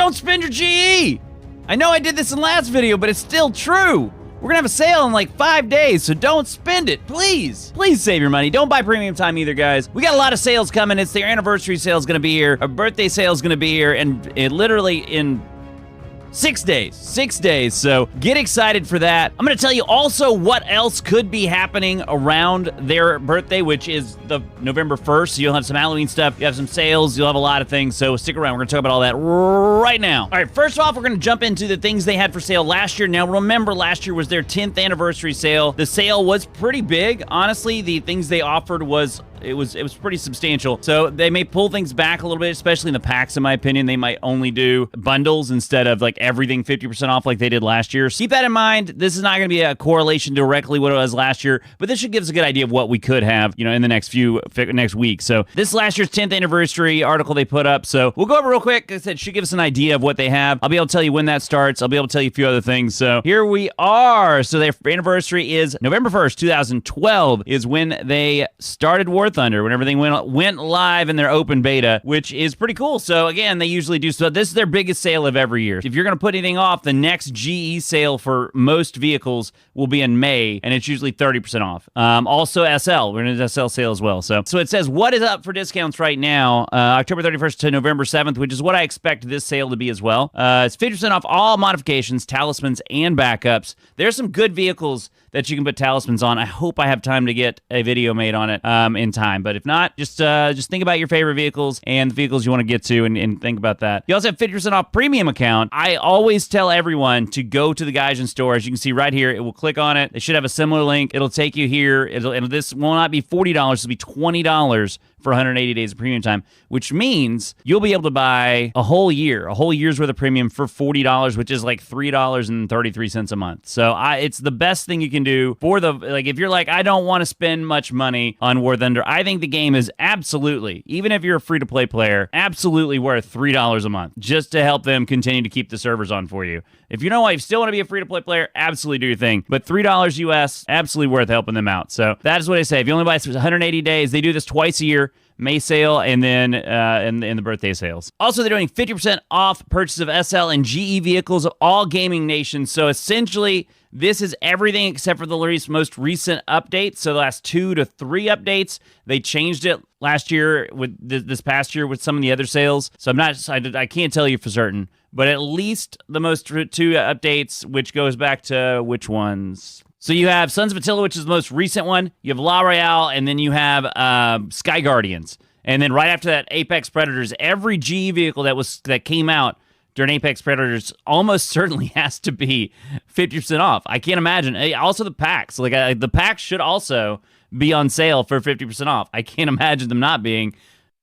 don't spend your GE. I know I did this in the last video, but it's still true. We're gonna have a sale in like 5 days, so don't spend it, please. Please save your money. Don't buy premium time either, guys. We got a lot of sales coming. It's their anniversary sale is gonna be here. Our birthday sale is gonna be here, and it literally in 6 days. 6 days. So get excited for that. I'm going to tell you also what else could be happening around their birthday, which is the November 1st. So you'll have some Halloween stuff. You have some sales. You'll have a lot of things. So stick around. We're going to talk about all that right now. All right. First off, we're going to jump into the things they had for sale last year. Now, remember, last year was their 10th anniversary sale. The sale was pretty big. Honestly, the things they offered was it was pretty substantial. So they may pull things back a little bit, especially in the packs, in my opinion. They might only do bundles instead of like everything 50% off like they did last year. So keep that in mind. This is not going to be a correlation directly what it was last year, but this should give us a good idea of what we could have, in the next week. So this is last year's 10th anniversary article they put up. So we'll go over real quick. Like I said, should give us an idea of what they have. I'll be able to tell you when that starts. I'll be able to tell you a few other things. So here we are. So their anniversary is November 1st, 2012 is when they started War Thunder, when everything went live in their open beta, which is pretty cool. So again, they usually do so. This is their biggest sale of every year. If you're going to put anything off, the next GE sale for most vehicles will be in May, and it's usually 30% off. Also SL, we're in an SL sale as well. So it says what is up for discounts right now, October 31st to November 7th, which is what I expect this sale to be as well. It's 50% off all modifications, talismans, and backups. There's some good vehicles that you can put talismans on. I hope I have time to get a video made on it in time. But if not, just think about your favorite vehicles and the vehicles you want to get to and think about that. You also have 50% off premium account. I always tell everyone to go to the Gaijin store. As you can see right here, it will click on it. They should have a similar link. It'll take you here. And this will not be $40. It'll be $20 for 180 days of premium time, which means you'll be able to buy a whole year's worth of premium for $40, which is like $3.33 a month. So it's the best thing you can do for if you're like, I don't want to spend much money on War Thunder. I think the game is absolutely, even if you're a free-to-play player, absolutely worth $3 a month just to help them continue to keep the servers on for you. If you still want to be a free-to-play player, absolutely do your thing. But $3 US, absolutely worth helping them out. So that is what I say. If you only buy 180 days, they do this twice a year. May sale and then in the birthday sales. Also, they're doing 50% off purchase of SL and GE vehicles of all gaming nations. So essentially, this is everything except for the most recent updates. So the last 2 to 3 updates, they changed it last year with this past year with some of the other sales. So I can't tell you for certain, but at least the most 2 updates, which goes back to which ones? So you have Sons of Attila, which is the most recent one. You have La Royale, and then you have Sky Guardians. And then right after that, Apex Predators. Every GE vehicle that came out during Apex Predators almost certainly has to be 50% off. I can't imagine. Also the packs. The packs should also be on sale for 50% off. I can't imagine them not being,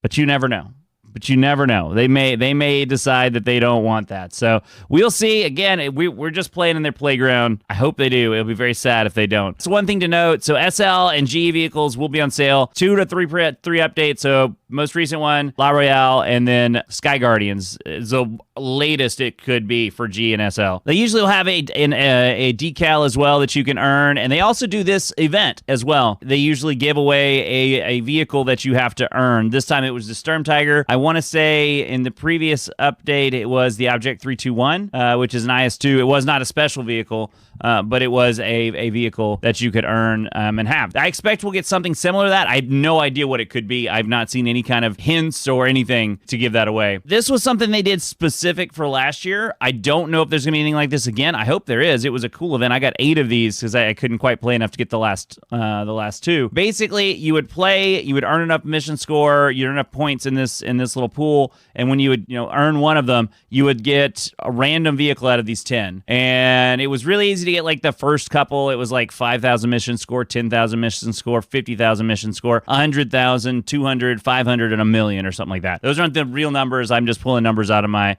but you never know. But you never know. They may decide that they don't want that. So we'll see. Again, we're just playing in their playground. I hope they do. It'll be very sad if they don't. So one thing to note, so SL and GE vehicles will be on sale. 2 to 3 updates. So most recent one, La Royale, and then Sky Guardians is the latest it could be for G and SL. They usually will have a decal as well that you can earn, and they also do this event as well. They usually give away a vehicle that you have to earn. This time it was the Sturm Tiger. I want to say in the previous update it was the Object 321, which is an IS-2. It was not a special vehicle, but it was a vehicle that you could earn and have. I expect we'll get something similar to that. I have no idea what it could be. I've not seen any kind of hints or anything to give that away. This was something they did specific for last year. I don't know if there's going to be anything like this again. I hope there is. It was a cool event. I got 8 of these because I couldn't quite play enough to get the last 2. Basically, you would play, you would earn enough mission score, you'd earn enough points in this little pool, and when you would earn one of them, you would get a random vehicle out of these 10. And it was really easy to get like the first couple. It was like 5,000 mission score, 10,000 mission score, 50,000 mission score, 100,000, 200, 500, and 1,000,000 or something like that. Those aren't the real numbers. I'm just pulling numbers out of my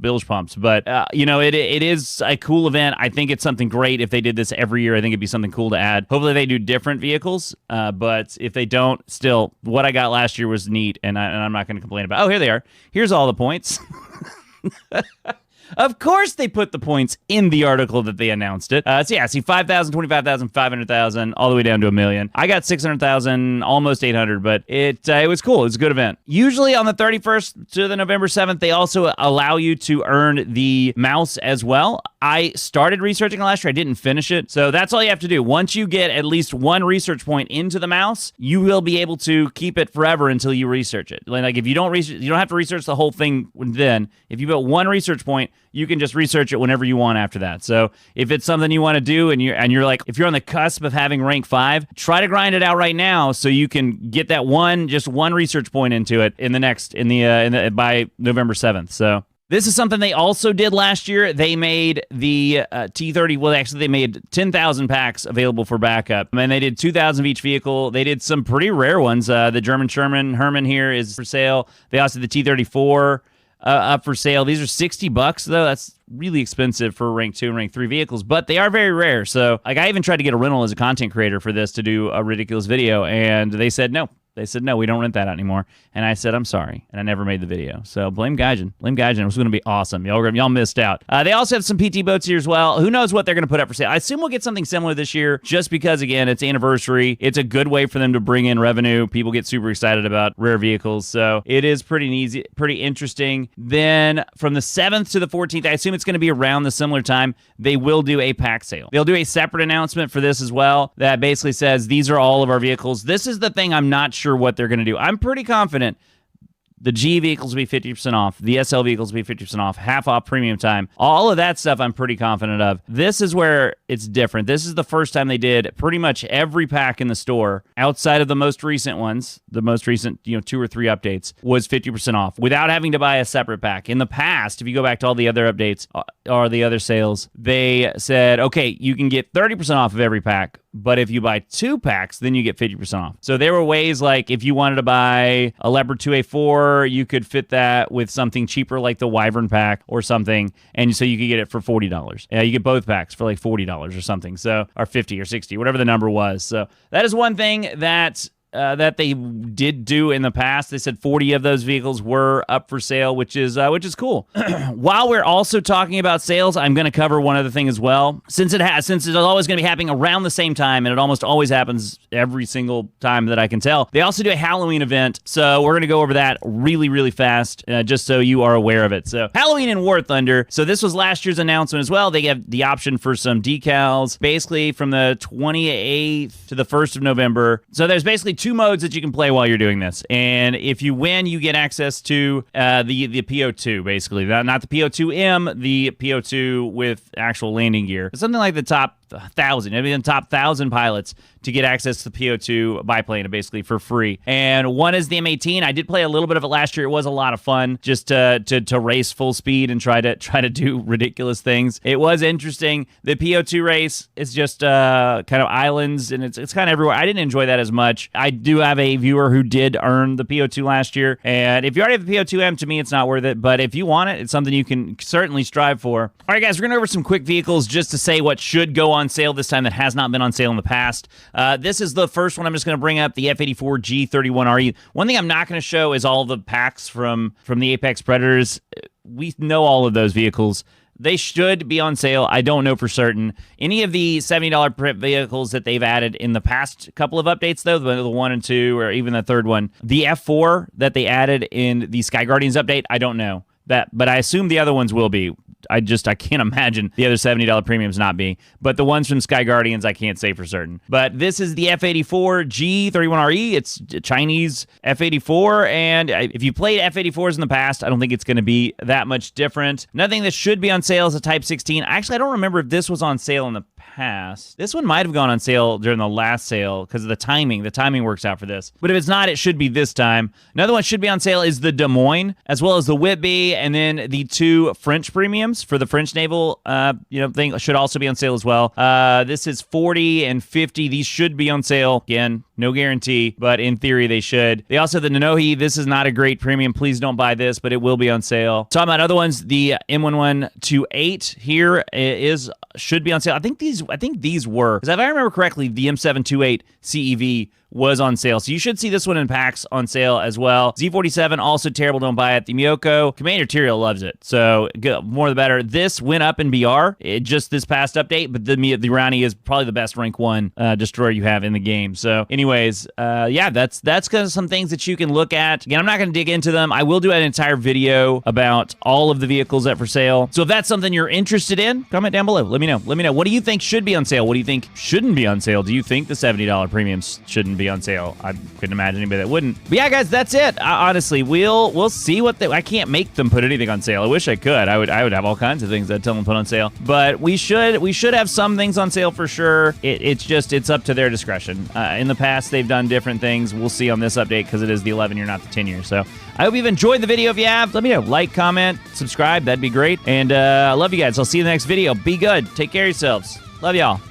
bilge pumps. But, it is a cool event. I think it's something great if they did this every year. I think it'd be something cool to add. Hopefully they do different vehicles, but if they don't, still, what I got last year was neat, and I'm not going to complain about. Oh, here they are. Here's all the points. Of course they put the points in the article that they announced it. So yeah, see 5,000, 25,000, 500,000, all the way down to 1 million. I got 600,000, almost 800, but it was cool. It was a good event. Usually on the 31st to the November 7th, they also allow you to earn the mouse as well. I started researching it last year. I didn't finish it. So that's all you have to do. Once you get at least one research point into the mouse, you will be able to keep it forever until you research it. Like if you don't research, you don't have to research the whole thing then. If you put one research point, you can just research it whenever you want after that. So if it's something you want to do and you're like, if you're on the cusp of having rank 5, try to grind it out right now so you can get that just one research point into it by November 7th. So this is something they also did last year. They made the T30, well, actually, they made 10,000 packs available for backup. And they did 2,000 of each vehicle. They did some pretty rare ones. The German Herman here is for sale. They also did the T34 up for sale. These are $60, though. That's really expensive for rank 2 and rank 3 vehicles, but they are very rare. So, like, I even tried to get a rental as a content creator for this to do a ridiculous video, and they said no. They said, no, we don't rent that out anymore. And I said, I'm sorry. And I never made the video. So blame Gaijin. Blame Gaijin. It was going to be awesome. Y'all missed out. They also have some PT boats here as well. Who knows what they're going to put up for sale? I assume we'll get something similar this year just because, again, it's anniversary. It's a good way for them to bring in revenue. People get super excited about rare vehicles. So it is pretty interesting. Then from the 7th to the 14th, I assume it's going to be around the similar time, they will do a pack sale. They'll do a separate announcement for this as well that basically says these are all of our vehicles. This is the thing I'm not sure what they're going to do. I'm pretty confident the G vehicles will be 50% off. The SL vehicles will be 50% off. Half off premium time. All of that stuff I'm pretty confident of. This is where it's different. This is the first time they did pretty much every pack in the store outside of the most recent ones. The most recent, 2 or 3 updates was 50% off without having to buy a separate pack. In the past, if you go back to all the other updates or the other sales, they said, okay, you can get 30% off of every pack. But if you buy 2 packs, then you get 50% off. So there were ways like if you wanted to buy a Leopard 2A4, you could fit that with something cheaper like the Wyvern pack or something. And so you could get it for $40. You get both packs for like $40 or something. So, or 50 or 60, whatever the number was. So that is one thing that they did do in the past. They said 40 of those vehicles were up for sale, which is cool. While we're also talking about sales, I'm going to cover one other thing as well. Since it's always going to be happening around the same time, and it almost always happens every single time that I can tell. They also do a Halloween event, so we're going to go over that really, really fast, just so you are aware of it. So Halloween in War Thunder. So this was last year's announcement as well. They have the option for some decals, basically from the 28th to the 1st of November. So there's basically 2 modes that you can play while you're doing this, and if you win, you get access to the PO2, basically not the PO2M, the PO2 with actual landing gear. Something like the top 1,000, maybe the top 1,000 pilots to get access to the PO2 biplane, basically for free. And one is the M18. I did play a little bit of it last year. It was a lot of fun just to race full speed and try to do ridiculous things. It was interesting. The PO2 race is just kind of islands, and it's kind of everywhere. I didn't enjoy that as much. I do have a viewer who did earn the PO2 last year, and if you already have the PO2M, to me, it's not worth it. But if you want it, it's something you can certainly strive for. All right, guys, we're going to go over some quick vehicles just to say what should go on sale this time that has not been on sale in the past. This is the first one I'm just going to bring up, the F-84 G31RE. One thing I'm not going to show is all the packs from the Apex Predators. We know all of those vehicles. They should be on sale. I don't know for certain. Any of the $70 vehicles that they've added in the past couple of updates, though, the 1 and 2, or even the third one, the F4 that they added in the Sky Guardians update, I don't know. But I assume the other ones will be. I can't imagine the other $70 premiums not being. But the ones from Sky Guardians, I can't say for certain. But this is the F-84 G31RE. It's a Chinese F-84. And if you played F-84s in the past, I don't think it's going to be that much different. Nothing that should be on sale is a Type 16. Actually, I don't remember if this was on sale in the past. This one might have gone on sale during the last sale because of the timing. The timing works out for this. But if it's not, it should be this time. Another one should be on sale is the Des Moines, as well as the Whitby, and then the 2 French premiums for the French naval thing should also be on sale as well. This is 40 and 50. These should be on sale. Again, no guarantee, but in theory they should. They also have the Nanohi. This is not a great premium. Please don't buy this, but it will be on sale. Talking about other ones, the M1128 here should be on sale. I think these were, because if I remember correctly, the M728 CEV was on sale. So you should see this one in packs on sale as well. Z47, also terrible, don't buy it. The Miyoko, Commander Tyrael loves it. So more the better. This went up in BR just this past update, but the Rani is probably the best rank 1 destroyer you have in the game. So anyways, yeah, that's kind of some things that you can look at. Again, I'm not going to dig into them. I will do an entire video about all of the vehicles that are for sale. So if that's something you're interested in, comment down below. Let me know. Let me know. What do you think should be on sale? What do you think shouldn't be on sale? Do you think the $70 premiums shouldn't be on sale? I couldn't imagine anybody that wouldn't. But yeah, guys, that's it. Honestly, we'll see what I can't make them put anything on sale. I wish I could. I would have all kinds of things I'd tell them to put on sale. But we should have some things on sale for sure. It's up to their discretion. In the past, they've done different things. We'll see on this update because it is the 11 year, not the 10 year. So I hope you've enjoyed the video. If you have, let me know. Like, comment, subscribe. That'd be great. And I love you guys. I'll see you in the next video. Be good. Take care of yourselves. Love y'all.